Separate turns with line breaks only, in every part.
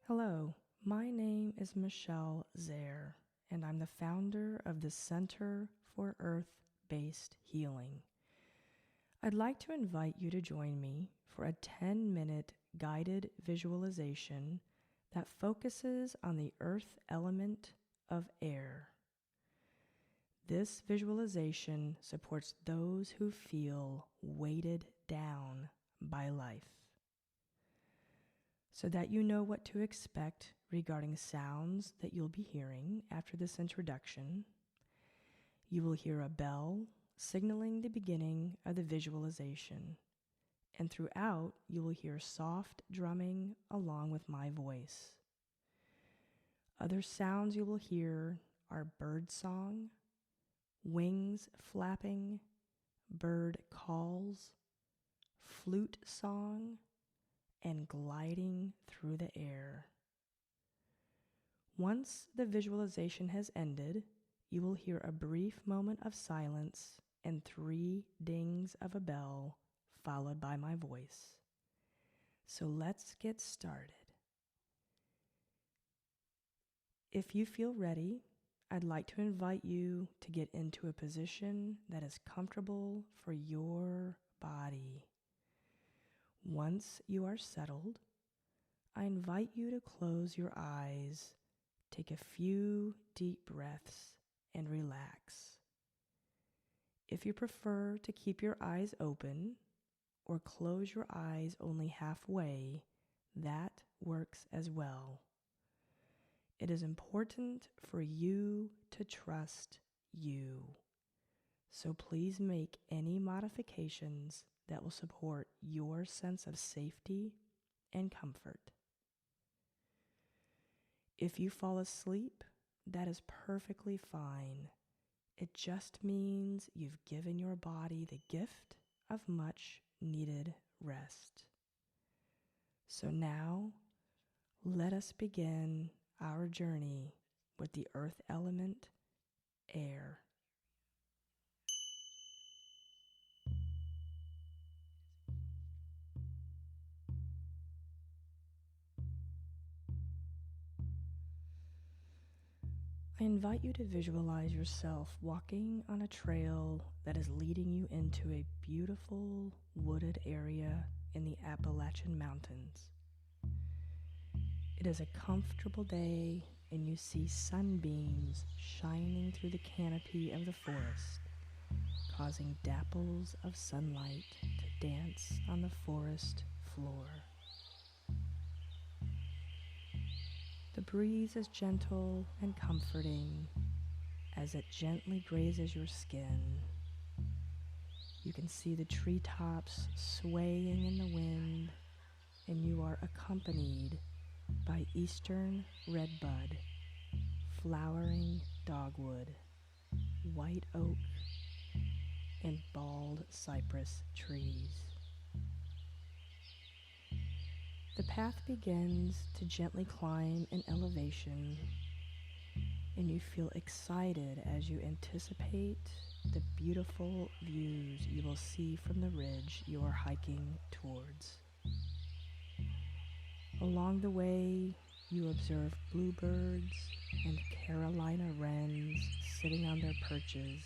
Hello, my name is Michele, and I'm the founder of the Center for Earth-Based Healing. I'd like to invite you to join me for a 10-minute guided visualization that focuses on the earth element of air. This visualization supports those who feel weighted down by life. So that you know what to expect regarding sounds that you'll be hearing after this introduction, you will hear a bell signaling the beginning of the visualization, and throughout you will hear soft drumming along with my voice. Other sounds you will hear are birdsong, wings flapping, bird calls, flute song, and gliding through the air. Once the visualization has ended, you will hear a brief moment of silence and 3 dings of a bell, followed by my voice. So let's get started. If you feel ready, I'd like to invite you to get into a position that is comfortable for your body. Once you are settled, I invite you to close your eyes, take a few deep breaths, and relax. If you prefer to keep your eyes open or close your eyes only halfway, that works as well. It is important for you to trust you. So please make any modifications that will support your sense of safety and comfort. If you fall asleep, that is perfectly fine. It just means you've given your body the gift of much needed rest. So now, let us begin our journey with the earth element, air. I invite you to visualize yourself walking on a trail that is leading you into a beautiful wooded area in the Appalachian Mountains. It is a comfortable day and you see sunbeams shining through the canopy of the forest, causing dapples of sunlight to dance on the forest floor. The breeze is gentle and comforting as it gently grazes your skin. You can see the treetops swaying in the wind, and you are accompanied by eastern redbud, flowering dogwood, white oak, and bald cypress trees. The path begins to gently climb in elevation, and you feel excited as you anticipate the beautiful views you will see from the ridge you are hiking towards. Along the way, you observe bluebirds and Carolina wrens sitting on their perches,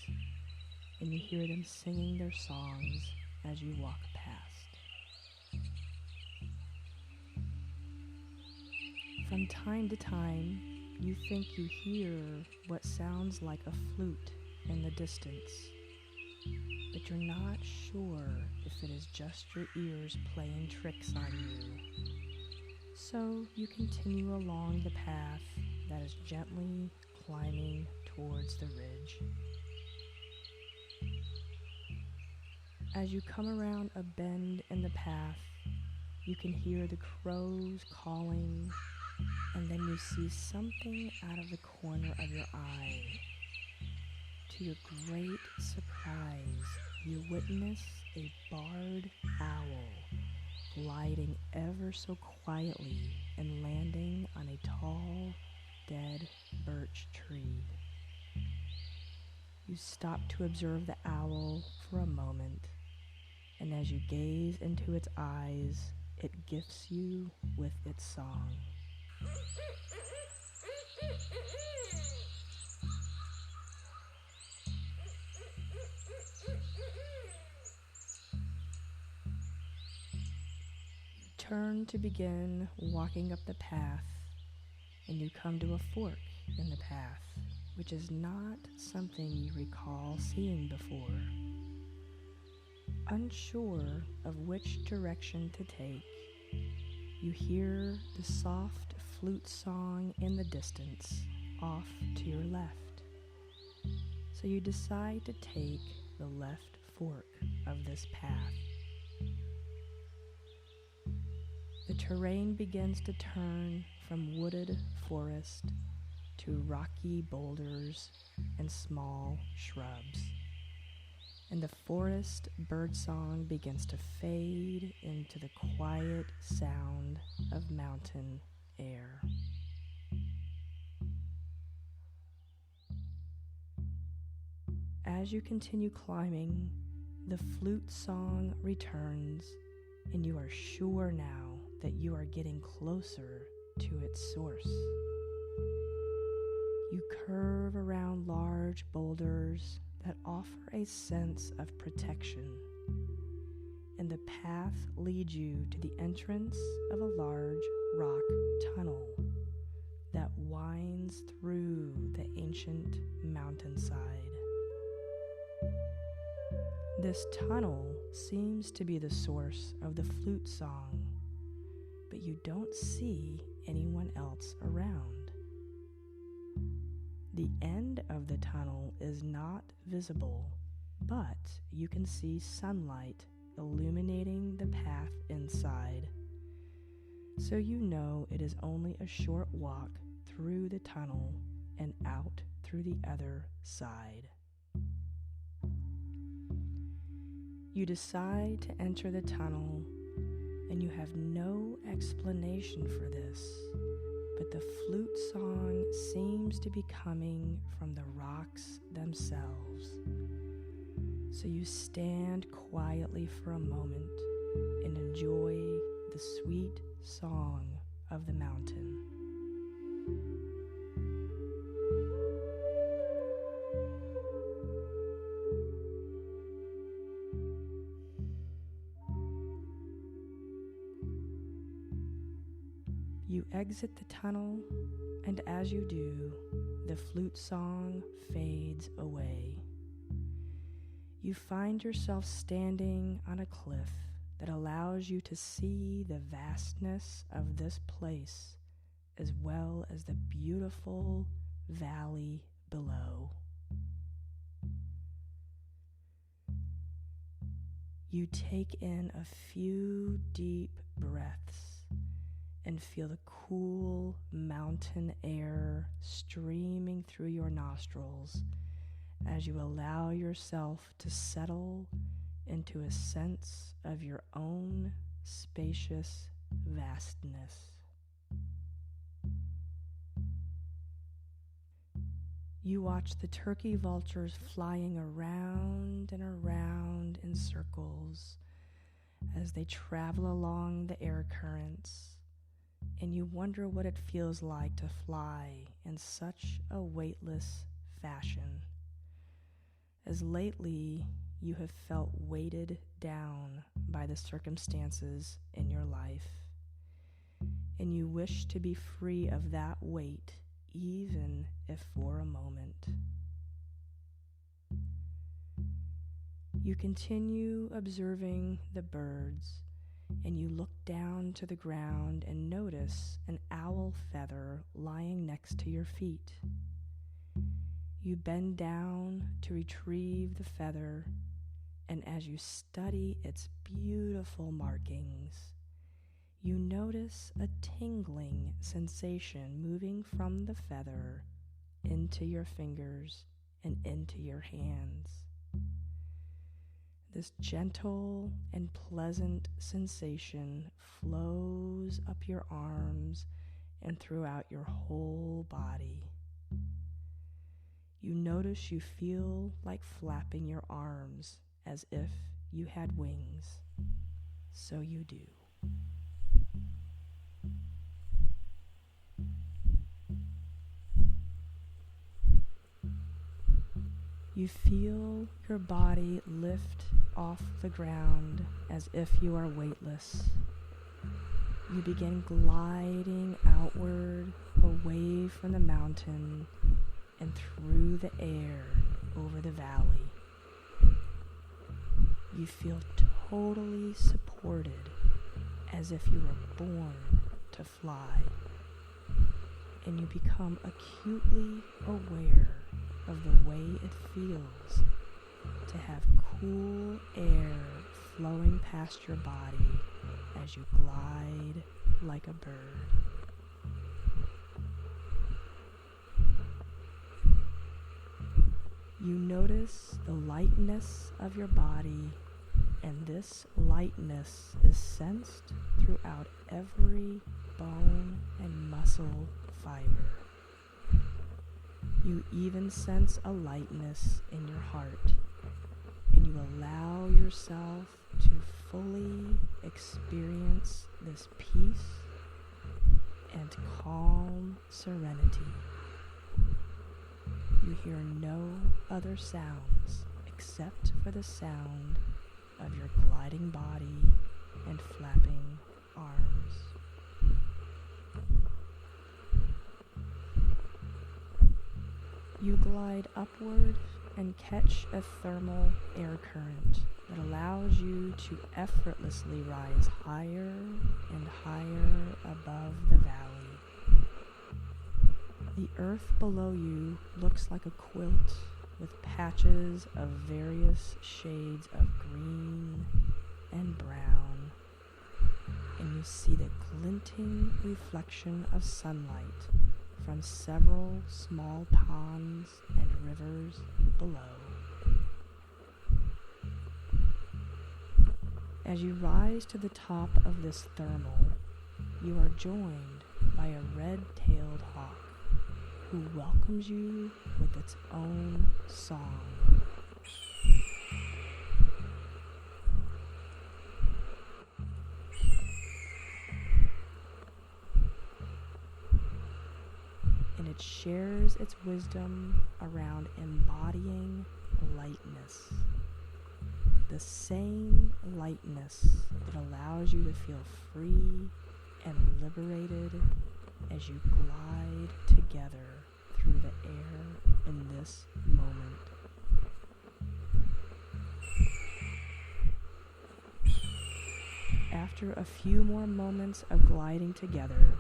and you hear them singing their songs as you walk past. From time to time, you think you hear what sounds like a flute in the distance, but you're not sure if it is just your ears playing tricks on you. So you continue along the path that is gently climbing towards the ridge. As you come around a bend in the path, you can hear the crows calling, and then you see something out of the corner of your eye. To your great surprise, you witness a barred owl gliding ever so quietly and landing on a tall, dead birch tree. You stop to observe the owl for a moment, and as you gaze into its eyes, it gifts you with its song. Turn to begin walking up the path, and you come to a fork in the path, which is not something you recall seeing before. Unsure of which direction to take, you hear the soft flute song in the distance off to your left. So you decide to take the left fork of this path. The terrain begins to turn from wooded forest to rocky boulders and small shrubs, and the forest birdsong begins to fade into the quiet sound of mountain air. As you continue climbing, the flute song returns, and you are sure now that you are getting closer to its source. You curve around large boulders that offer a sense of protection, and the path leads you to the entrance of a large rock tunnel that winds through the ancient mountainside. This tunnel seems to be the source of the flute song, but you don't see anyone else around. The end of the tunnel is not visible, but you can see sunlight illuminating the path inside. So you know it is only a short walk through the tunnel and out through the other side. You decide to enter the tunnel, and you have no explanation for this, but the flute song seems to be coming from the rocks themselves. So you stand quietly for a moment and enjoy the sweet song of the mountain. You exit the tunnel, and as you do, the flute song fades away. You find yourself standing on a cliff that allows you to see the vastness of this place, as well as the beautiful valley below. You take in a few deep breaths and feel the cool mountain air streaming through your nostrils as you allow yourself to settle into a sense of your own spacious vastness. You watch the turkey vultures flying around and around in circles as they travel along the air currents, and you wonder what it feels like to fly in such a weightless fashion, as lately you have felt weighted down by the circumstances in your life, and you wish to be free of that weight, even if for a moment. You continue observing the birds, and you look down to the ground and notice an owl feather lying next to your feet. You bend down to retrieve the feather, and as you study its beautiful markings, you notice a tingling sensation moving from the feather into your fingers and into your hands. This gentle and pleasant sensation flows up your arms and throughout your whole body. You notice you feel like flapping your arms as if you had wings. So you do. You feel your body lift off the ground as if you are weightless. You begin gliding outward, away from the mountain and through the air over the valley. You feel totally supported, as if you were born to fly. And you become acutely aware of the way it feels to have cool air flowing past your body as you glide like a bird. You notice the lightness of your body, and this lightness is sensed throughout every bone and muscle fiber. You even sense a lightness in your heart, and you allow yourself to fully experience this peace and calm serenity. You hear no other sounds except for the sound of your gliding body and flapping arms. You glide upward and catch a thermal air current that allows you to effortlessly rise higher and higher above the valley. The earth below you looks like a quilt with patches of various shades of green and brown, and you see the glinting reflection of sunlight from several small ponds and rivers below. As you rise to the top of this thermal, you are joined by a red-tailed hawk who welcomes you with its own song. And it shares its wisdom around embodying lightness. The same lightness that allows you to feel free and liberated as you glide together through the air in this moment. After a few more moments of gliding together,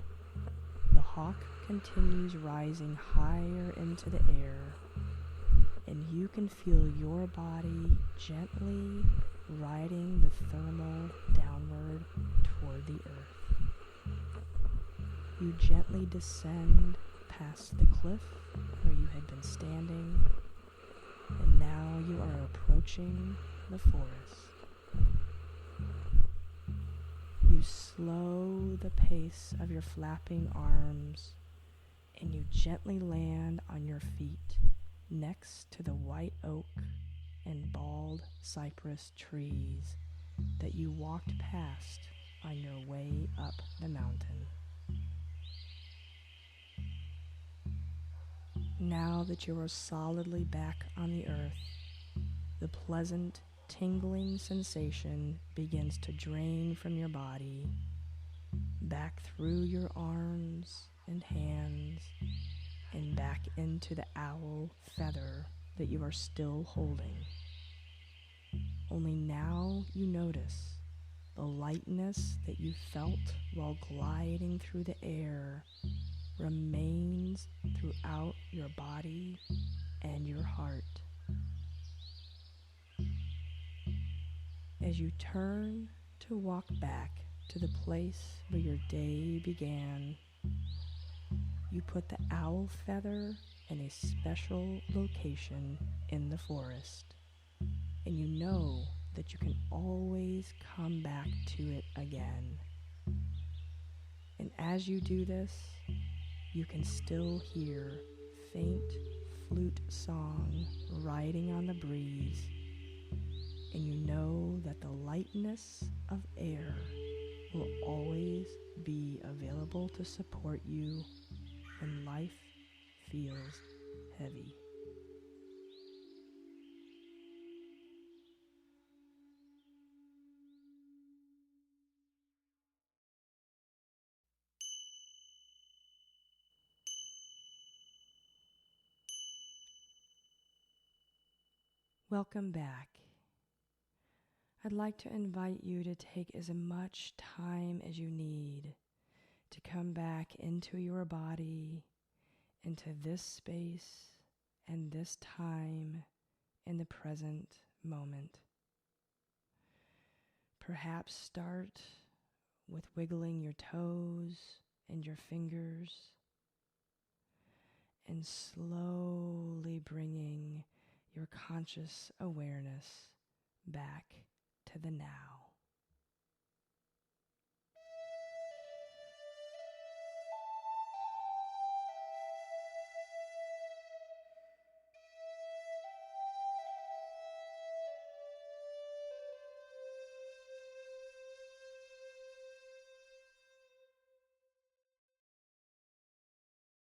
the hawk continues rising higher into the air, and you can feel your body gently riding the thermal downward toward the earth. You gently descend past the cliff where you had been standing, and now you are approaching the forest. You slow the pace of your flapping arms, and you gently land on your feet next to the white oak and bald cypress trees that you walked past on your way up the mountain. Now that you are solidly back on the earth, the pleasant, tingling sensation begins to drain from your body, back through your arms and hands, and back into the owl feather that you are still holding. Only now you notice the lightness that you felt while gliding through the air remains throughout your body and your heart. As you turn to walk back to the place where your day began, you put the owl feather in a special location in the forest, and you know that you can always come back to it again. And as you do this, you can still hear faint flute song riding on the breeze, and you know that the lightness of air will always be available to support you when life feels heavy. Welcome back. I'd like to invite you to take as much time as you need to come back into your body, into this space and this time in the present moment. Perhaps start with wiggling your toes and your fingers and slowly bringing your conscious awareness back to the now.